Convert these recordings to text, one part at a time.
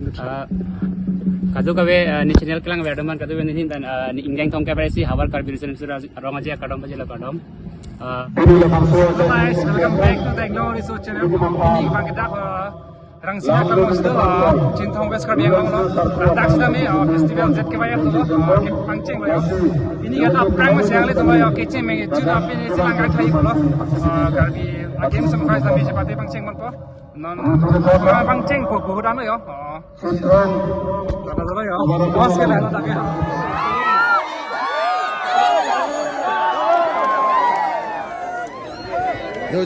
Kadu kawe ni channel kelang wedaman kadu we ni dan ni inggang tong kabe si hawar kar birusan sura rong aja kadom bajela kadom. Guys, welcome back to the Ignore Research Channel. Ini bang kita rang sila kan musdo cintong bes kar biang lo. Tak sudah me festival Z ke bayar tu lo ke pangceng lo. Ini kata prang mas yang le tu lo ke ceng me juda pe ni silang kai thai lo. Kar bi game sem kai sampai sepati pangceng man po. Non pangceng ko ram lo yo. Kata lo yo. Bos ke lah tak ke. Yo.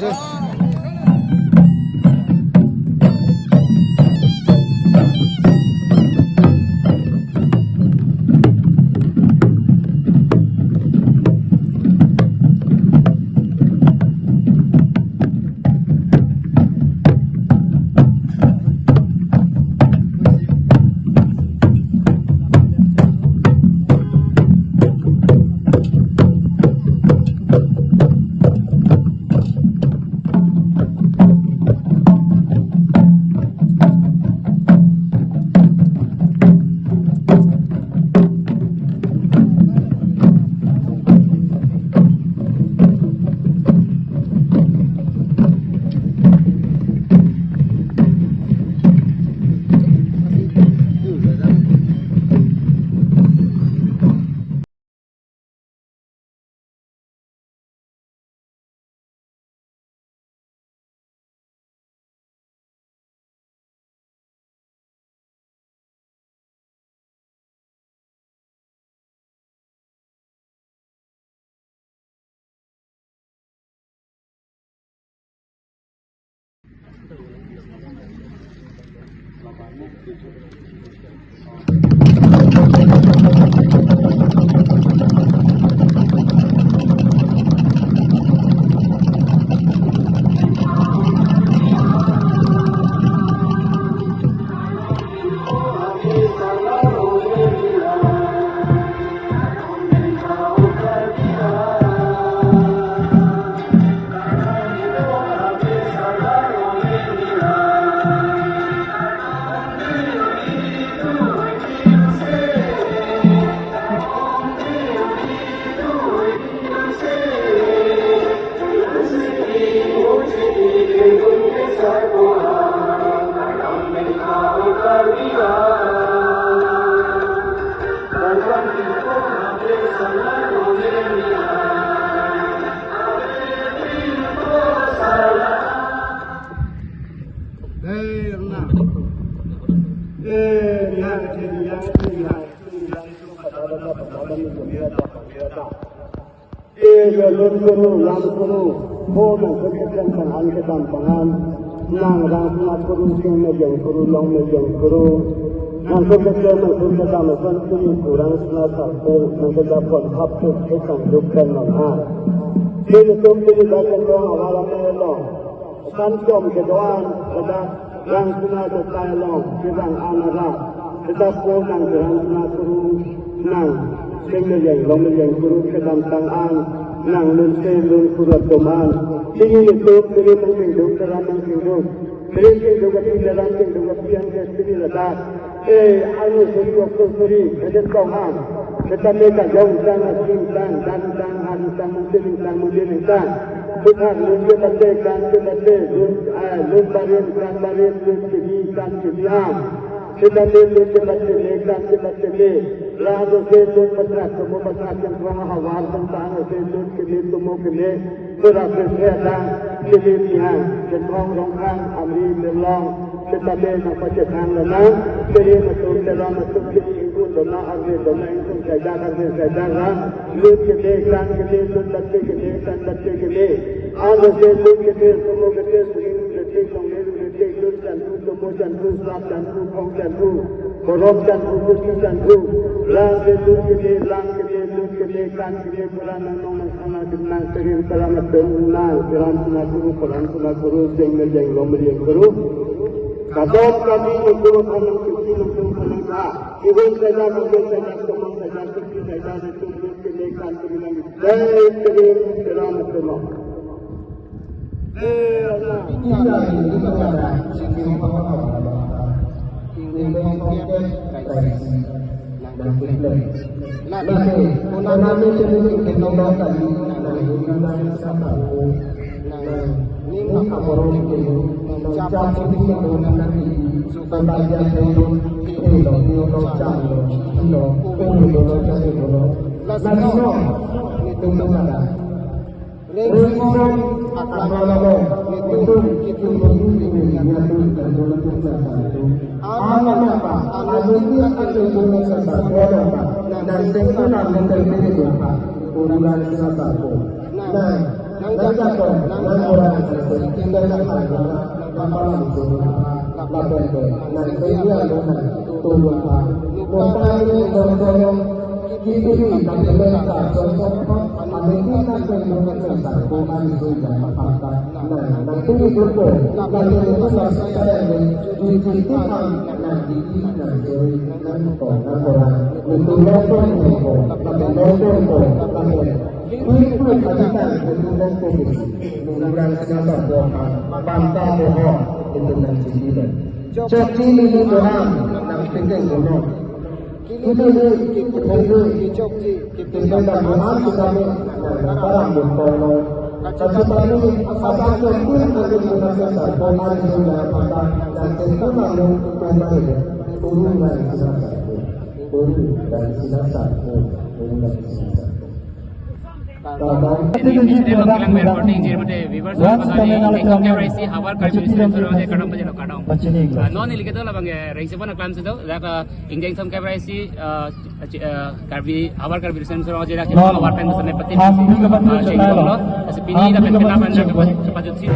Nang lun kurat doman, tinggi itu kiri menghidup dalam menghidup, kiri hidup dalam hidup yang kiri letak. Anu suri waktu suri, ada kauhan. Kita mereka jauh sana singkang, dan harusang mungkin. Bukan lun batekan, lun barin, lun kiri am. Kita lun batekan, lalu lun patrak, semua patrak yang kurang hawar tentang lun kiri semua kiri. Surah bersedan, kiri pihak, jentong rongkang, amri belong. Kita nak pacaran lana, kiri masuk kiri ikut dona arti dona itu saja lah. Lun kiri lun batik kiri. Ada lun kiri semua kiri sering detik songir detik lun jantu semua jantu sab jantu kong jantu korok jantu kusi jantu. Lang kiri lang kiri kan kiri peranan nong sana kenang sering selamat tenang kiran sana guru jeng lom guru. Kadang kami guru kanang kusi langsung kanang ibu saja semua saja kusi saja itu kiri kan kiri lang kiri selamat tenang. Ini ada kepada dengan tongkat tradisi dan budaya. Lalu, punami sendiri kenal tadi dan hubungan satu. Ini makaborong itu mencapai titik yang nanti supaya jadi itu loh calo, loh calo. Lalu, itu mana? Resiko akan itu menyatu dan apa? Itu akan satu dan tentulah menjadi urusan satu. Nang jatuh, nang orang tinggal apa? Kapal itu, lapor, nang dia turun apa? Lupa ini dorong. Ini kami letak contoh Amerika dan Indonesia bukan juga apa nanti itu kalau itu saya diceritakan nanti orang itu nonton itu katakan itu nonton menggunakan segala bohong bantah bohong itu nanti jadi ini orang nanti bohong itu kita berdoa kita barang berkono tapi apa pun ada menggunakan bola juga pada dan tentu lalu turun dari non ini kita lah bang reisi pun aklam sudah dah ingin some kamera isi karbi awal karbi resim suruh aja dah kita awal pen besar nepetin cek dulu sepini dah pen kenapa anda cepat sih.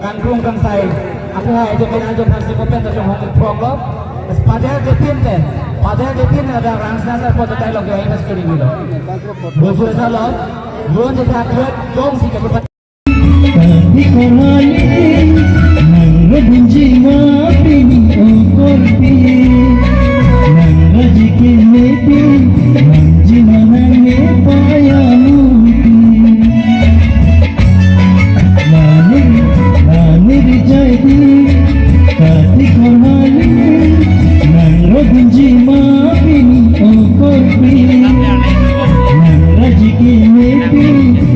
kan rung kan sai aku hai jo kan jo pasti kopen to hong prong lo pada depin ten pada depin ada rangsna sar poto tai log hai mas kuri milo bosur salo ron je tak jom si ke di kolani nang bunji ma pini okorpi nang rajiki mepi nang jimana ne payamu nani jadi di kolani nang bunji ma pini okorpi nang rajiki mepi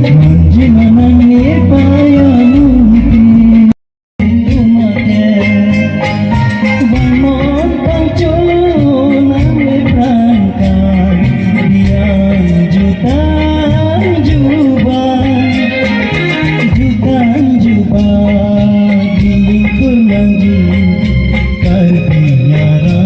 nang jimana ne payamu Karbi nyara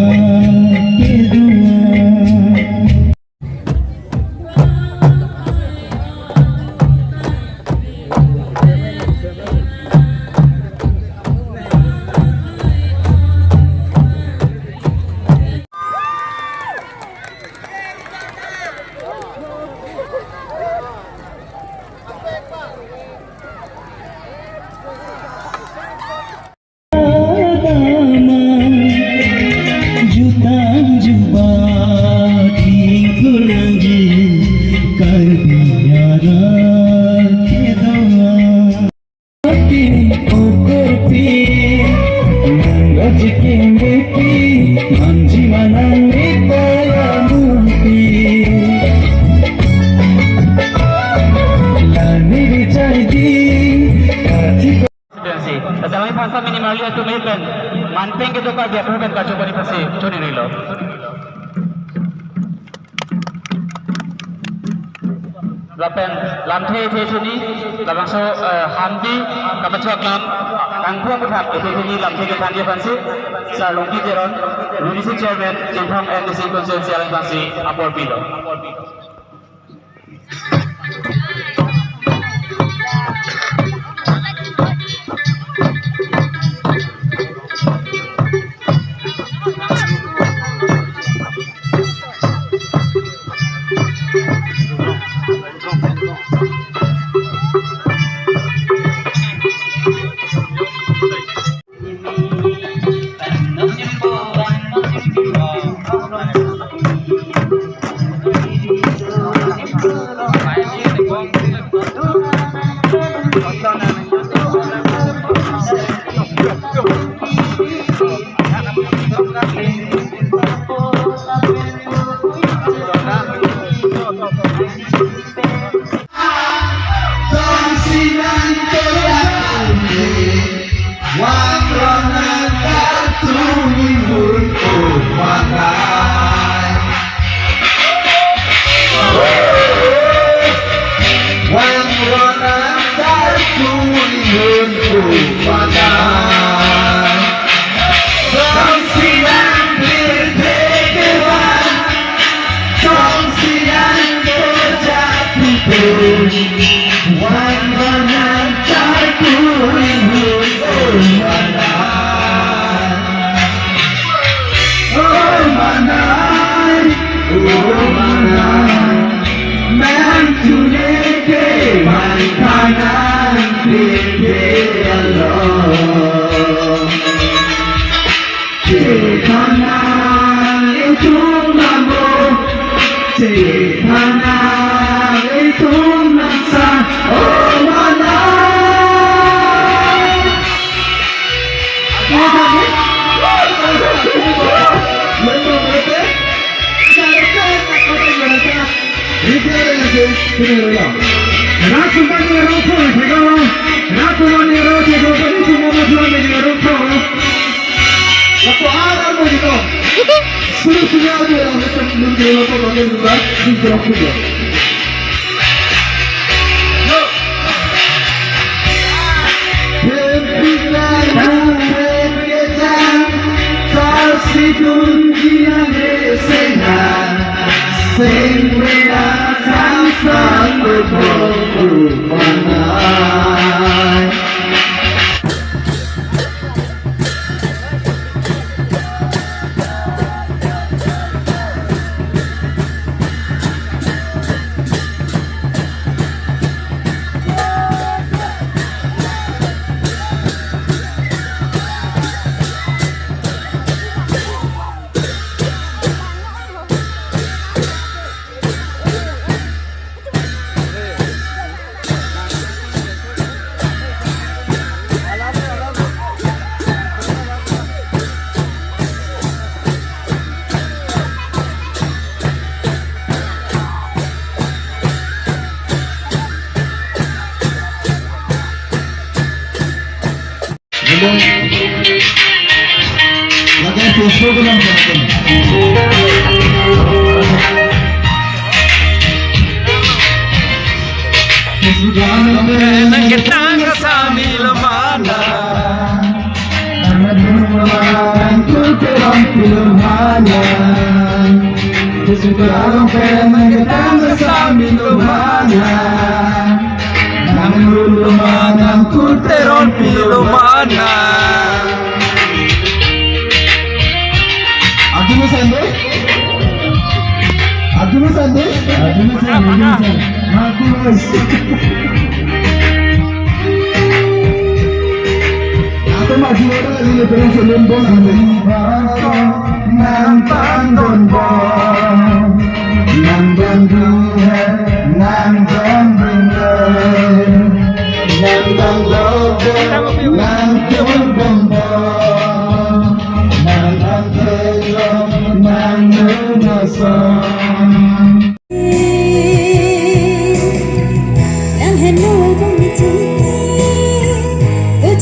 to ka dia bukan ka coba di pasi curi rilo lapen lamthe the thuni labangso hamdi kapachwa klam kangphong buthak the thuni lamthe ke thani pansi sa longki teron municipal chairman Jinthong NDC constituency pansi apor pilo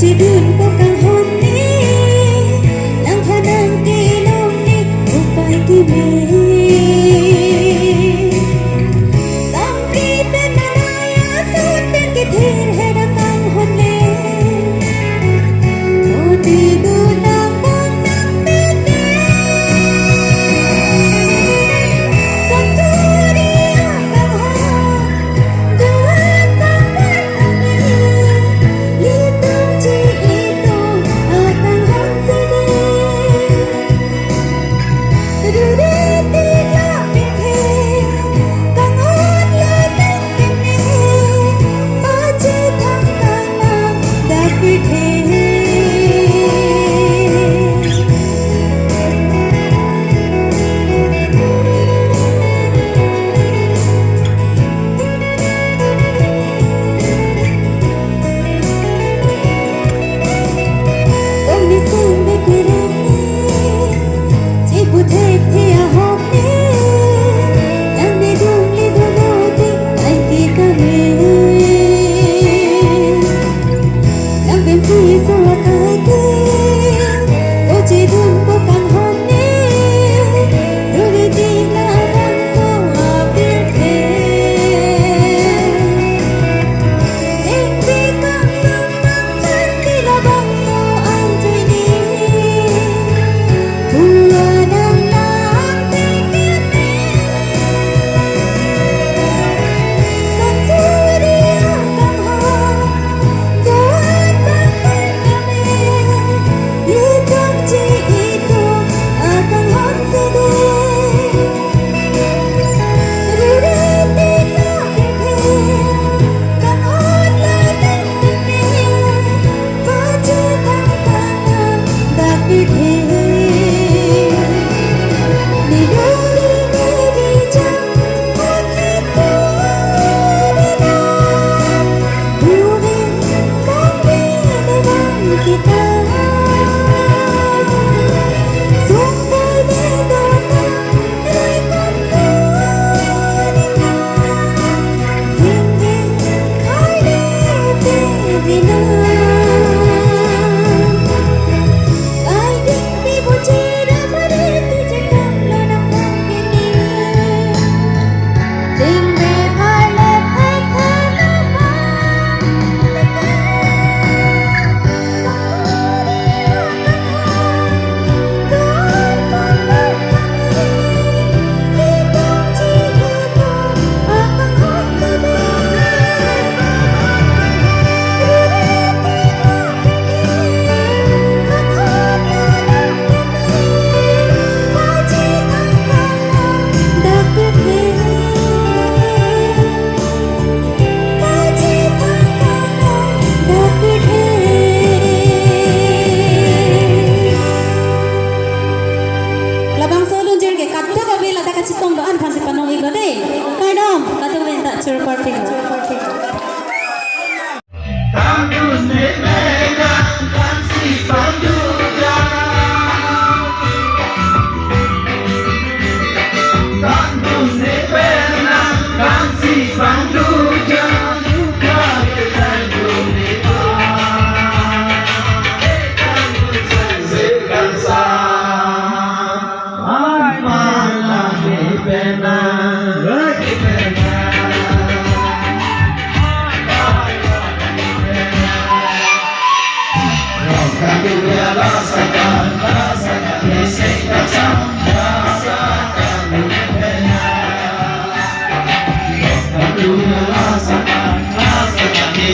chỉ đun có càng hôn đi lang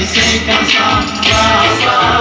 Sekasam rasa